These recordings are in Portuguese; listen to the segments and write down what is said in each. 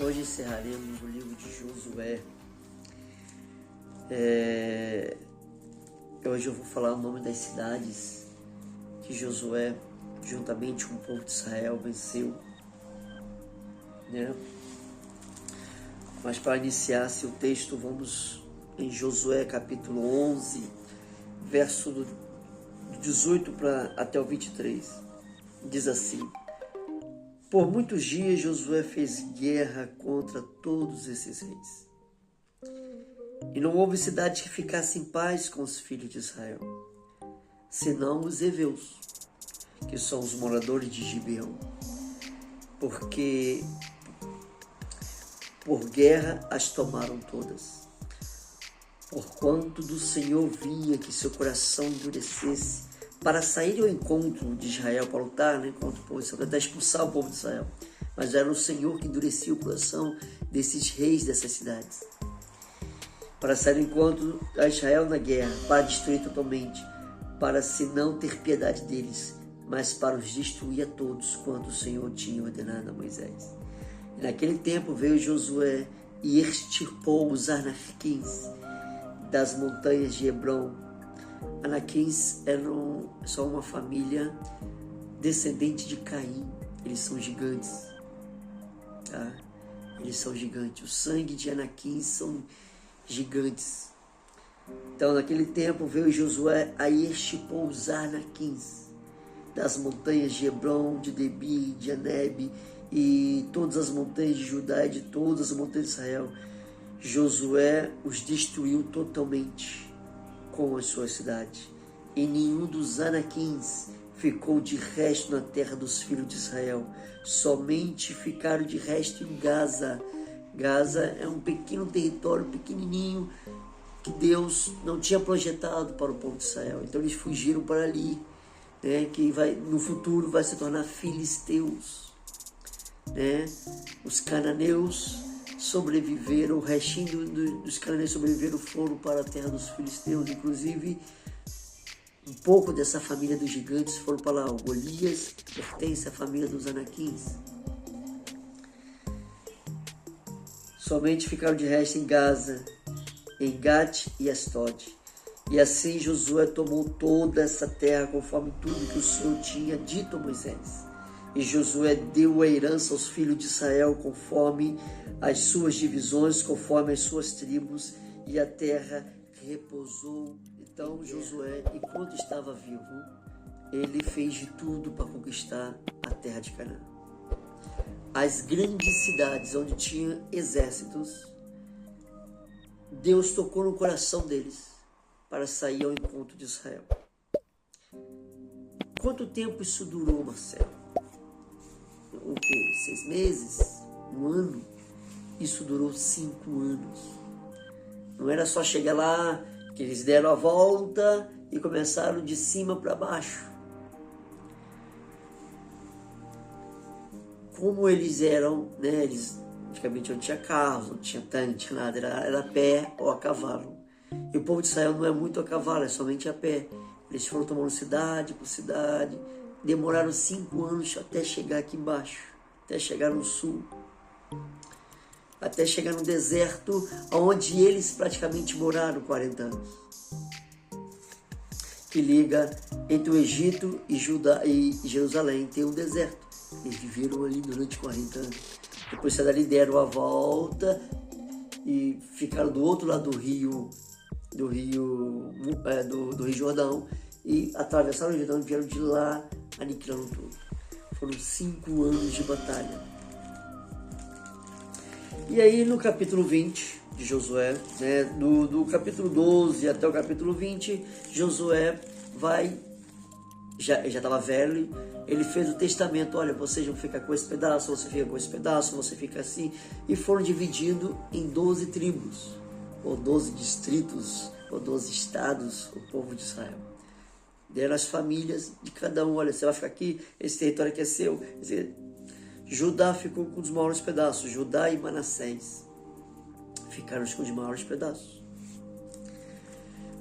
Hoje encerraremos o livro de Josué. Hoje eu vou falar o nome das cidades que Josué, juntamente com o povo de Israel, venceu, né? Mas para iniciar o texto, vamos em Josué capítulo 11, verso do 18 até o 23. Diz assim: por muitos dias Josué fez guerra contra todos esses reis. E não houve cidade que ficasse em paz com os filhos de Israel, senão os heveus, que são os moradores de Gibeão, porque por guerra as tomaram todas. Porquanto do Senhor via que seu coração endurecesse para sair ao encontro de Israel, para lutar, né, contra o povo de Israel, para expulsar o povo de Israel. Mas era o Senhor que endurecia o coração desses reis dessas cidades, para sair ao encontro a Israel na guerra, para destruir totalmente, para se não ter piedade deles, mas para os destruir a todos, quanto o Senhor tinha ordenado a Moisés. E naquele tempo veio Josué e extirpou os anaquins das montanhas de Hebrom. Anaquins eram só uma família descendente de Caim. Eles são gigantes, tá? Eles são gigantes. O sangue de Anaquins são gigantes. Então, naquele tempo veio Josué e extirpou os anaquins das montanhas de Hebrom, de Debir, de Aneb e todas as montanhas de Judá e de todas as montanhas de Israel. Josué os destruiu totalmente com as suas cidades, e nenhum dos anaquins ficou de resto na terra dos filhos de Israel. Somente ficaram de resto em Gaza. Gaza é um pequeno território, pequenininho, que Deus não tinha projetado para o povo de Israel. Então eles fugiram para ali, né, que no futuro vai se tornar filisteus, né? Os cananeus sobreviveram, o restinho dos cananeus sobreviveram, foram para a terra dos filisteus. Inclusive, um pouco dessa família dos gigantes foram para lá. O Golias pertence à família dos anaquins. Somente ficaram de resto em Gaza, em Gate e Astod. E assim Josué tomou toda essa terra, conforme tudo que o Senhor tinha dito a Moisés. E Josué deu a herança aos filhos de Israel, conforme as suas divisões, conforme as suas tribos, e a terra repousou. Então Josué, enquanto estava vivo, ele fez de tudo para conquistar a terra de Canaã. As grandes cidades onde tinha exércitos, Deus tocou no coração deles para sair ao encontro de Israel. Quanto tempo isso durou, Marcelo? O quê? 6 meses? 1 ano? Isso durou 5 anos. Não era só chegar lá, que eles deram a volta e começaram de cima para baixo. Como eles eram, né? Eles praticamente não tinha carros, não tinha tanque, não tinha nada, era a pé ou a cavalo. E o povo de Israel não é muito a cavalo, é somente a pé. Eles foram tomando cidade por cidade, demoraram 5 anos até chegar aqui embaixo, até chegar no sul, até chegar no deserto, onde eles praticamente moraram 40 anos, que liga entre o Egito e Judá e Jerusalém, tem um deserto. Eles viveram ali durante 40 anos. Depois dali deram a volta e ficaram do outro lado do rio Jordão, e atravessaram o Jordão e vieram de lá aniquilando tudo. Foram 5 anos de batalha. E aí no capítulo 20 de Josué, né, do capítulo 12 até o capítulo 20, Josué já estava velho, ele fez o testamento: olha, vocês vão ficar com esse pedaço, você fica com esse pedaço, você fica assim. E foram dividindo em 12 tribos, ou 12 distritos, ou 12 estados, o povo de Israel. Deram as famílias de cada um: olha, você vai ficar aqui, esse território aqui é seu. Quer dizer, Judá ficou com os maiores pedaços. Judá e Manassés ficaram com os maiores pedaços.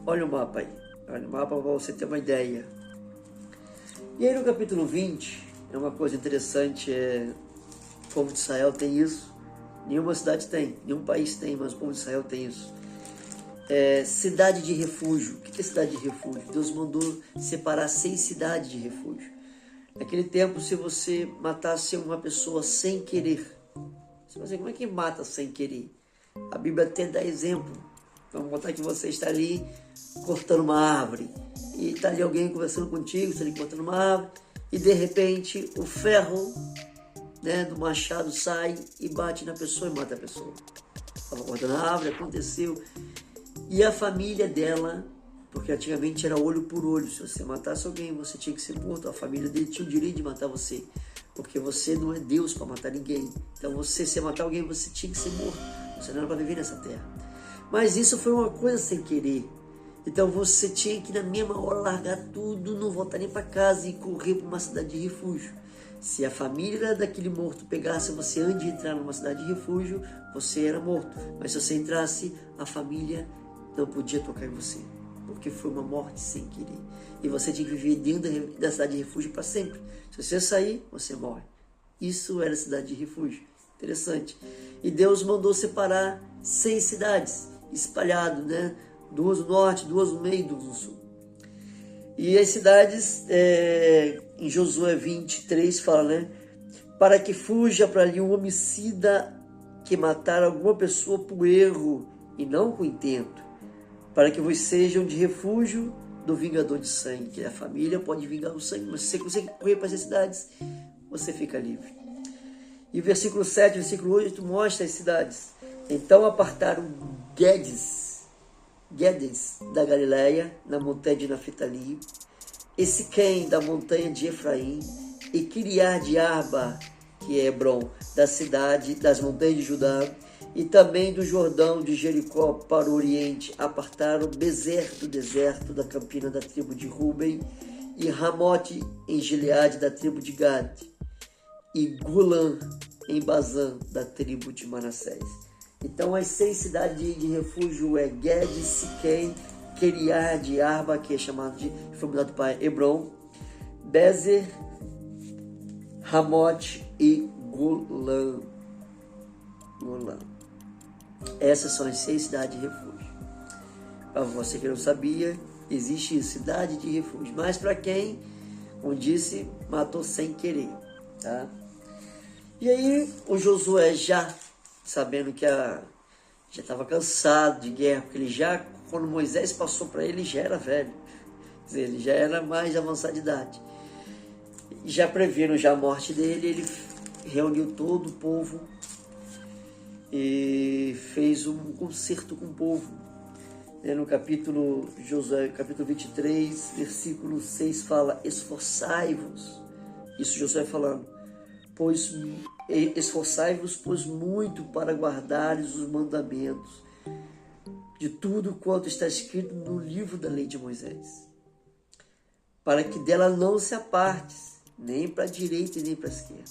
Olha o mapa aí. Olha o mapa para você ter uma ideia. E aí no capítulo 20, é uma coisa interessante, o povo de Israel tem isso, Nenhuma cidade tem, nenhum país tem, mas o povo de Israel tem isso. Cidade de refúgio. O que é cidade de refúgio? Deus mandou separar 6 cidades de refúgio. Naquele tempo, se você matasse uma pessoa sem querer, como é que mata sem querer? A Bíblia até dá exemplo. Vamos botar que você está ali cortando uma árvore e está ali alguém conversando contigo, está ali cortando uma árvore e de repente o ferro, né, do machado sai e bate na pessoa e mata a pessoa. Estava cortando a árvore, aconteceu. E a família dela, porque antigamente era olho por olho, se você matasse alguém você tinha que ser morto, a família dele tinha o direito de matar você, porque você não é Deus para matar ninguém. Então se matar alguém você tinha que ser morto, você não era para viver nessa terra. Mas isso foi uma coisa sem querer. Então você tinha que na mesma hora largar tudo, não voltar nem para casa e correr para uma cidade de refúgio. Se a família daquele morto pegasse você antes de entrar numa cidade de refúgio, você era morto. Mas se você entrasse, a família não podia tocar em você, porque foi uma morte sem querer. E você tinha que viver dentro da cidade de refúgio para sempre. Se você sair, você morre. Isso era a cidade de refúgio. Interessante. E Deus mandou separar 6 cidades, espalhadas, né? 2 no norte, 2 no meio e 2 no sul. E as cidades, em Josué 23, fala, né? Para que fuja para ali um homicida que matar alguma pessoa por erro e não com intento, para que vocês sejam de refúgio do vingador de sangue, que a família pode vingar o sangue, mas se você consegue correr para essas cidades, você fica livre. E o versículo 7, versículo 8 mostra as cidades. Então apartaram Guedes da Galileia, na montanha de Naftali, e Siquém da montanha de Efraim, e Kiriat de Arba, que é Hebron, da cidade das montanhas de Judá, e também do Jordão de Jericó para o oriente, apartaram Bezer do deserto da campina da tribo de Ruben, e Ramote em Gileade da tribo de Gad, e Gulã em Bazã da tribo de Manassés. Então as 6 cidades de refúgio é Guedes, Siquém, Kiriat de Arba, que é chamado de, foi mudado para Hebron, Bezer, Ramote e Gulã. Essas são as 6 cidades de refúgio. Para você que não sabia, existe cidade de refúgio. Mas para quem, como disse, matou sem querer. Tá? E aí o Josué, já sabendo que já estava cansado de guerra, porque quando Moisés passou para ele, já era velho. Quer dizer, ele já era mais avançado de idade. Já prevendo já a morte dele, ele reuniu todo o povo e fez um concerto com o povo. No capítulo Josué, capítulo 23, versículo 6 fala: esforçai-vos. Isso Josué falando. Esforçai-vos, pois muito para guardares os mandamentos de tudo quanto está escrito no livro da lei de Moisés, para que dela não se apartes, nem para a direita e nem para a esquerda.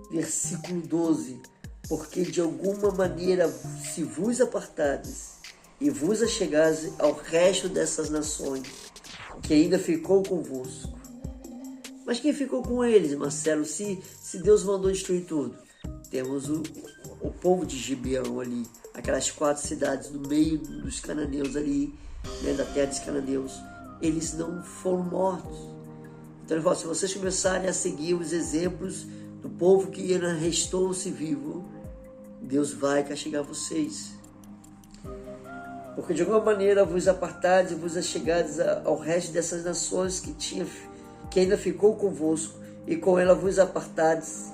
Versículo 12: porque de alguma maneira se vos apartardes e vos achegares ao resto dessas nações que ainda ficou convosco. Mas quem ficou com eles, Marcelo, se Deus mandou destruir tudo? Temos o povo de Gibeão ali, aquelas 4 cidades no meio dos cananeus ali, né, da terra dos cananeus. Eles não foram mortos. Então ele fala, se vocês começarem a seguir os exemplos do povo que ainda restou-se vivo, Deus vai castigar vocês. Porque de alguma maneira vos apartares e vos achegares ao resto dessas nações que ainda ficou convosco, e com ela vos apartares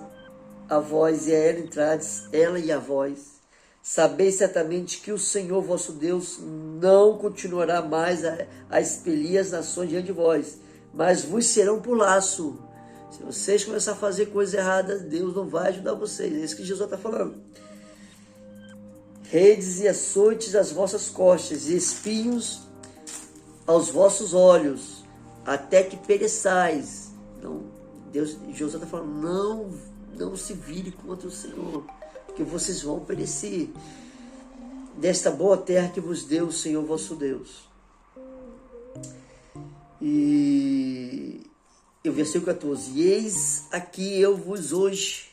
a vós e a ela entrades, ela e a vós. Sabeis certamente que o Senhor vosso Deus não continuará mais a expelir as nações diante de vós, mas vos serão por laço. Se vocês começarem a fazer coisas erradas, Deus não vai ajudar vocês. É isso que Jesus está falando. Redes e açoites às vossas costas, e espinhos aos vossos olhos, até que pereçais. Então, Jesus está falando, não se vire contra o Senhor, porque vocês vão perecer desta boa terra que vos deu o Senhor vosso Deus. E o versículo 14: eis aqui eu vos hoje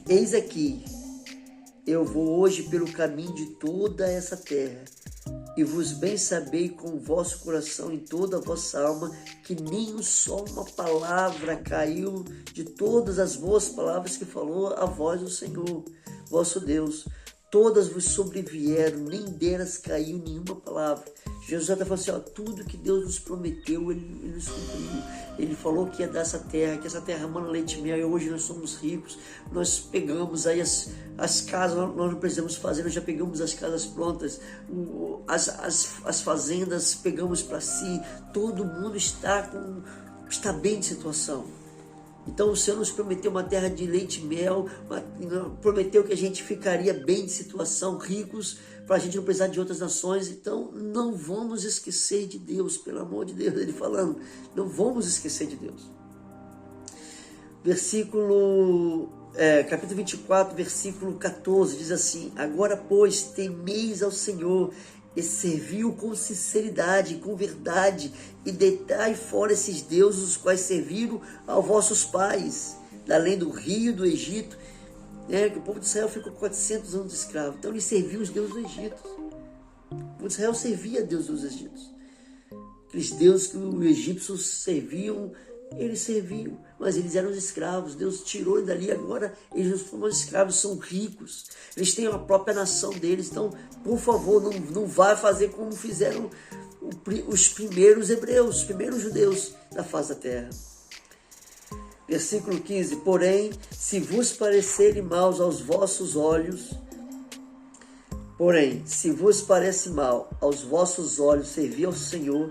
eis aqui, eu vou hoje pelo caminho de toda essa terra, e vos bem sabei com o vosso coração e toda a vossa alma, que nem só uma palavra caiu de todas as boas palavras que falou a vós o Senhor, vosso Deus. Todas vos sobrevieram, nem delas caiu nenhuma palavra. Jesus está falando assim, ó, tudo que Deus nos prometeu, Ele nos cumpriu. Ele falou que ia dar essa terra, que essa terra mana leite e mel, e hoje nós somos ricos. Nós pegamos aí as casas, nós não precisamos fazer, nós já pegamos as casas prontas, as fazendas pegamos para si, todo mundo está bem de situação. Então o Senhor nos prometeu uma terra de leite e mel, prometeu que a gente ficaria bem de situação, ricos, para a gente não precisar de outras nações. Então não vamos esquecer de Deus, pelo amor de Deus, Ele falando, não vamos esquecer de Deus. Capítulo 24, versículo 14, diz assim, agora pois temeis ao Senhor, e serviu com sinceridade, com verdade, e deitai fora esses deuses os quais serviram aos vossos pais, além do rio do Egito, que o povo de Israel ficou 400 anos escravo, então eles serviam os deuses do Egito. O povo de Israel servia a Deus dos egípcios. Aqueles deuses que os egípcios serviam, eles serviam, mas eles eram escravos. Deus tirou eles dali, agora eles não foram escravos, são ricos, eles têm a própria nação deles. Então, por favor, não vá fazer como fizeram os primeiros hebreus, os primeiros judeus da face da terra. Versículo 15, porém, se vos parecerem maus aos vossos olhos, servir ao Senhor,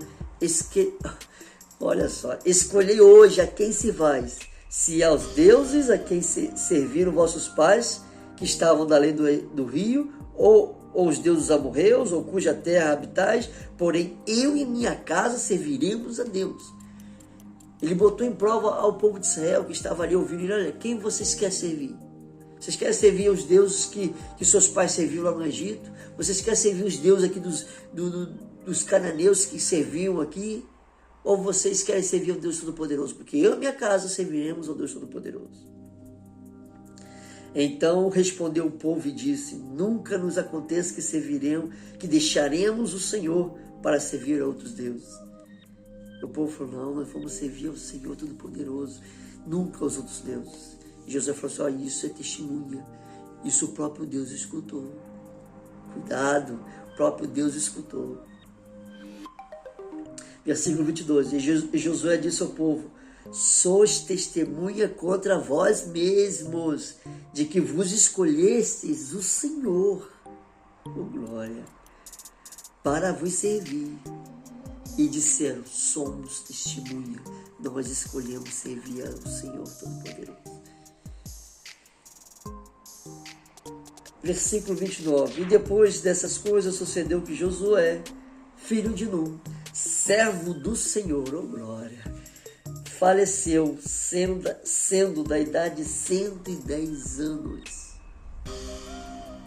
olha só, escolhei hoje a quem se vais, se aos deuses a quem serviram vossos pais, que estavam da além do rio, ou os deuses amorreus, ou cuja terra habitais, porém eu e minha casa serviremos a Deus. Ele botou em prova ao povo de Israel que estava ali ouvindo, olha, quem vocês querem servir? Vocês querem servir os deuses que seus pais serviam lá no Egito? Vocês querem servir os deuses aqui dos cananeus que serviam aqui? Ou vocês querem servir ao Deus Todo-Poderoso? Porque eu e minha casa serviremos ao Deus Todo-Poderoso. Então respondeu o povo e disse, nunca nos aconteça que deixaremos o Senhor para servir a outros deuses. O povo falou, não, nós vamos servir ao Senhor Todo-Poderoso, nunca aos outros deuses. E José falou assim, isso é testemunha, isso o próprio Deus escutou. Cuidado, o próprio Deus escutou. Versículo 22, e Josué disse ao povo, sois testemunha contra vós mesmos, de que vos escolhestes o Senhor, glória, para vos servir. E disseram, somos testemunha, nós escolhemos servir ao Senhor Todo-Poderoso. Versículo 29, e depois dessas coisas sucedeu que Josué, filho de Nun, servo do Senhor, glória, faleceu, sendo da idade de 110 anos.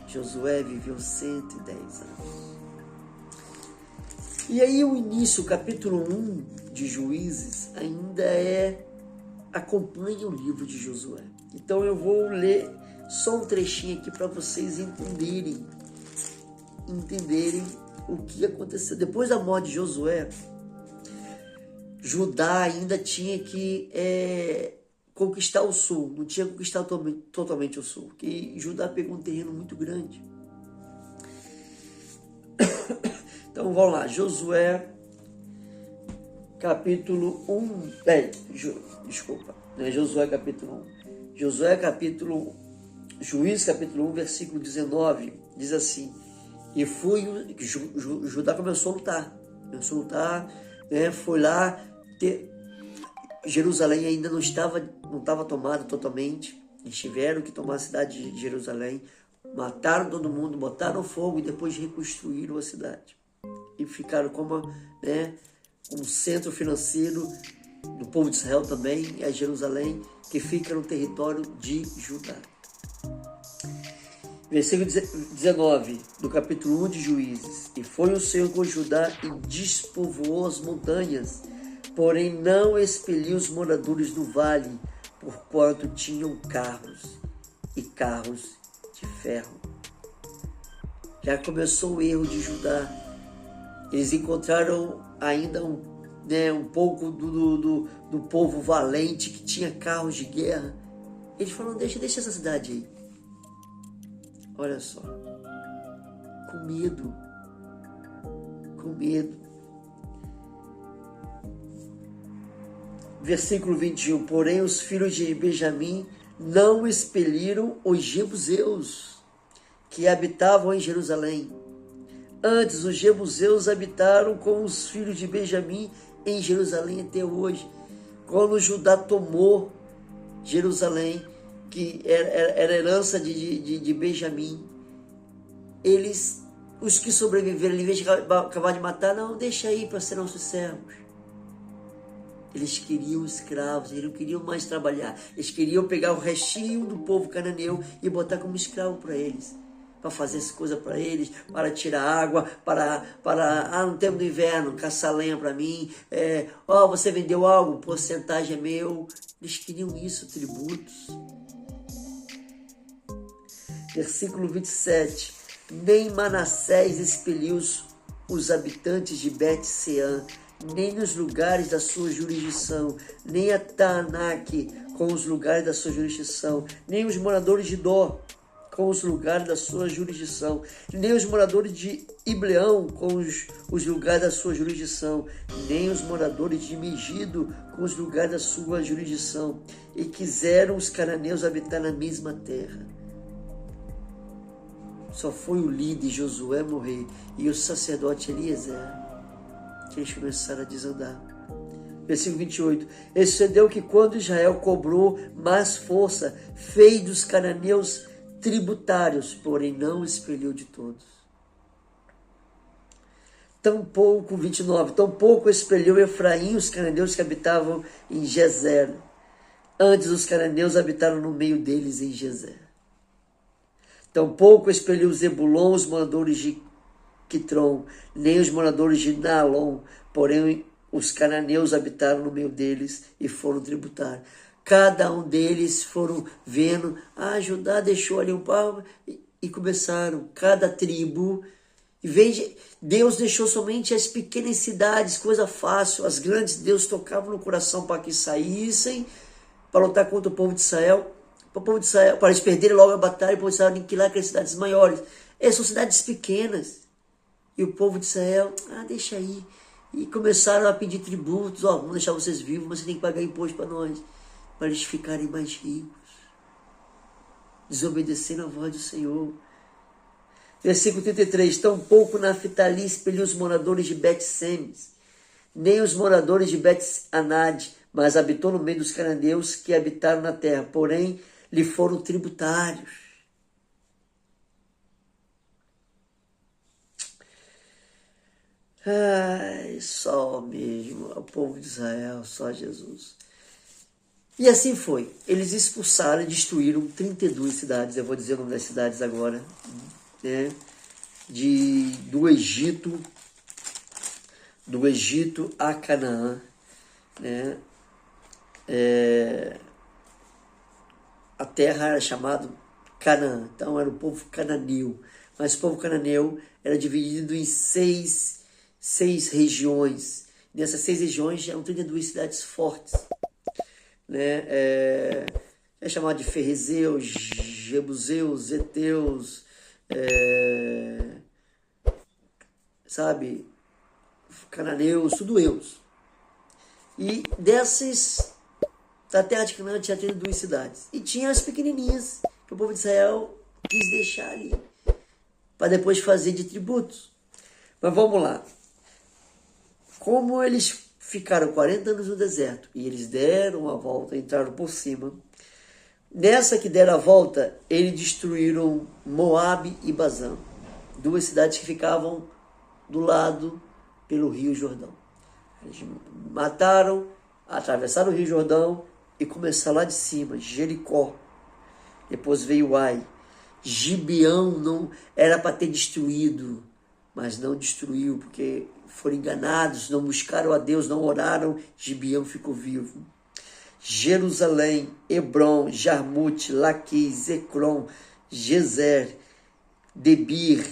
Josué viveu 110 anos. E aí o início, o capítulo 1 de Juízes, ainda acompanha o livro de Josué. Então eu vou ler só um trechinho aqui para vocês entenderem o que aconteceu. Depois da morte de Josué, Judá ainda tinha que conquistar o sul, não tinha conquistado totalmente o sul, porque Judá pegou um terreno muito grande. Então vamos lá, Josué capítulo 1, Josué capítulo 1, Juízes capítulo 1, versículo 19, diz assim, e Judá começou a lutar, foi lá, Jerusalém ainda não estava tomada totalmente, eles tiveram que tomar a cidade de Jerusalém, mataram todo mundo, botaram fogo e depois reconstruíram a cidade. E ficaram como um centro financeiro do povo de Israel também, é Jerusalém, que fica no território de Judá. Versículo 19 do capítulo 1 de Juízes. E foi o Senhor com Judá e despovoou as montanhas, porém não expeliu os moradores do vale, porquanto tinham carros e carros de ferro. Já começou o erro de Judá. Eles encontraram ainda um pouco do povo valente que tinha carros de guerra. Eles falaram, deixa essa cidade aí. Olha só. Com medo. Versículo 21. Porém, os filhos de Benjamim não expeliram os jebuseus que habitavam em Jerusalém. Antes, os jebuseus habitaram com os filhos de Benjamim em Jerusalém até hoje. Quando Judá tomou Jerusalém, que era herança de Benjamim, os que sobreviveram, em vez de acabar de matar, não, deixa aí para ser nossos servos. Eles queriam escravos, eles não queriam mais trabalhar. Eles queriam pegar o restinho do povo cananeu e botar como escravo para eles. Para fazer as coisas para eles, para tirar água, no tempo do inverno, caçar lenha para mim. Você vendeu algo, porcentagem é meu. Eles queriam isso, tributos. Versículo 27. Nem Manassés expeliu os habitantes de Bet-Sean, nem nos lugares da sua jurisdição, nem a Taanaque com os lugares da sua jurisdição, nem os moradores de Dó com os lugares da sua jurisdição, nem os moradores de Ibleão com os lugares da sua jurisdição, nem os moradores de Megido com os lugares da sua jurisdição, e quiseram os cananeus habitar na mesma terra. Só foi o líder Josué morrer e o sacerdote Eliezer que eles começaram a desandar. Versículo 28. Sucedeu que quando Israel cobrou mais força, fez dos cananeus tributários, porém não expeliu de todos. Tampouco, 29, tampouco expeliu Efraim os cananeus que habitavam em Gezer. Antes os cananeus habitaram no meio deles em Gezer. Tampouco expeliu Zebulon os moradores de Quitron, nem os moradores de Naalon, porém os cananeus habitaram no meio deles e foram tributar. Cada um deles foram vendo, Judá deixou ali um pau, e começaram, cada tribo, Deus deixou somente as pequenas cidades, coisa fácil, as grandes Deus tocava no coração para que saíssem, para lutar contra o povo de Israel, para eles perderem logo a batalha, e o povo de Israel aniquilar aquelas cidades maiores. Essas são cidades pequenas. E o povo de Israel, deixa aí. E começaram a pedir tributos, vamos deixar vocês vivos, mas você tem que pagar imposto para nós, para eles ficarem mais ricos, desobedecendo a voz do Senhor. Versículo 33, tampouco Naftali expeliu os moradores de Bet-Semes, nem os moradores de Bet-Anad, mas habitou no meio dos cananeus que habitaram na terra, porém lhe foram tributários. Só mesmo o povo de Israel, só Jesus. E assim foi. Eles expulsaram e destruíram 32 cidades. Eu vou dizer o nome das cidades agora. Né? Do Egito a Canaã. Né? A terra era chamada Canaã. Então era o povo cananeu. Mas o povo cananeu era dividido em seis regiões. Nessas 6 regiões eram 32 cidades fortes. Né? É chamado de Ferrezeus, Jebuseus, Eteus, cananeus, tudo eus. E dessas, da terra de Canaã tinha 32 cidades. E tinha as pequenininhas, que o povo de Israel quis deixar ali, para depois fazer de tributos. Mas vamos lá. Como eles ficaram 40 anos no deserto e eles deram a volta, entraram por cima, nessa que deram a volta, eles destruíram Moabe e Bazã, 2 cidades que ficavam do lado pelo Rio Jordão. Eles mataram, atravessaram o Rio Jordão e começaram lá de cima, Jericó. Depois veio Ai. Gibeão não era para ter destruído, mas não destruiu, porque foram enganados, não buscaram a Deus, não oraram, Gibeão ficou vivo. Jerusalém, Hebron, Jarmute, Laquis, Ecrom, Gezer, Debir,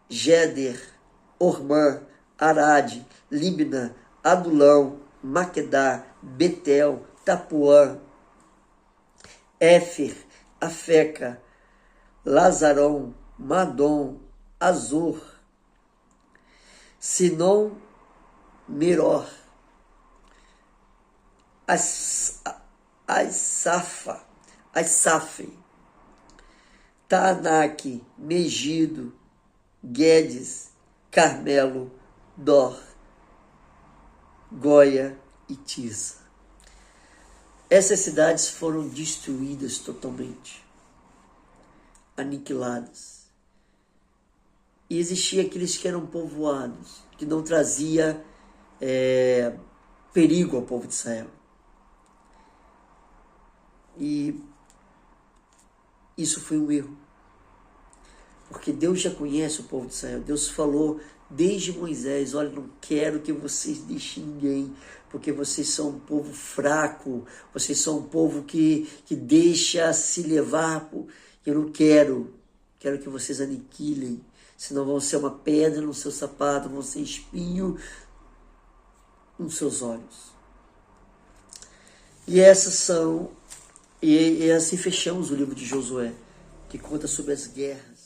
Geder, Ormã, Arade, Libna, Adulão, Maquedá, Betel, Tapuã, Éfer, Afeca, Lazarom, Madom, Azor, Sinom, Meror, Aissafe, Taanaque, Megido, Guedes, Carmelo, Dor, Goia e Tisa. Essas cidades foram destruídas totalmente, aniquiladas. E existiam aqueles que eram povoados, que não trazia perigo ao povo de Israel. E isso foi um erro. Porque Deus já conhece o povo de Israel. Deus falou desde Moisés: olha, não quero que vocês deixem ninguém, porque vocês são um povo fraco, vocês são um povo que deixa se levar. Eu não quero que vocês aniquilem, senão vão ser uma pedra no seu sapato, vão ser espinho nos seus olhos. E assim fechamos o livro de Josué, que conta sobre as guerras